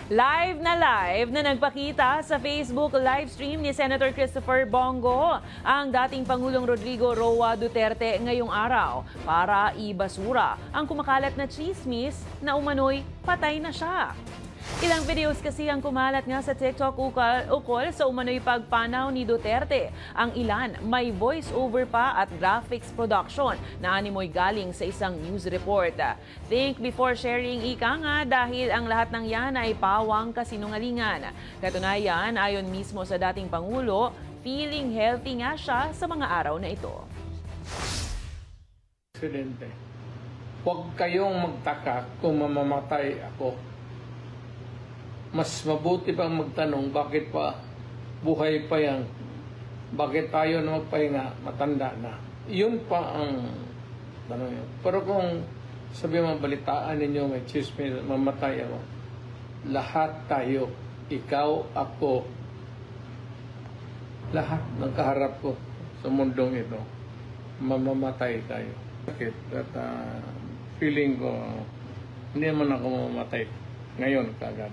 Live na nagpakita sa Facebook livestream ni Senator Christopher Bongo ang dating Pangulong Rodrigo Roa Duterte ngayong araw para ibasura ang kumakalat na tsismis na umano'y patay na siya. Ilang videos kasi ang kumalat nga sa TikTok ukol sa umano'y pagpanaw ni Duterte. Ang ilan may voice-over pa at graphics production na animoy galing sa isang news report. Think before sharing, ika nga, dahil ang lahat ng yan ay pawang kasinungalingan. Katunayan, ayon mismo sa dating Pangulo, feeling healthy nga siya sa mga araw na ito. Presidente, huwag kayong magtaka kung mamamatay ako. Mas mabuti pang magtanong, bakit pa buhay pa yan? Bakit tayo na magpahinga, matanda na? Yun pa ang tanong yun. Pero kung sabi mo, balitaan ninyo, may chismis, mamatay ako. Lahat tayo, ikaw, ako, lahat ng kaharap ko sa mundong ito, mamamatay tayo. At feeling ko, hindi naman ako mamamatay ngayon kagad.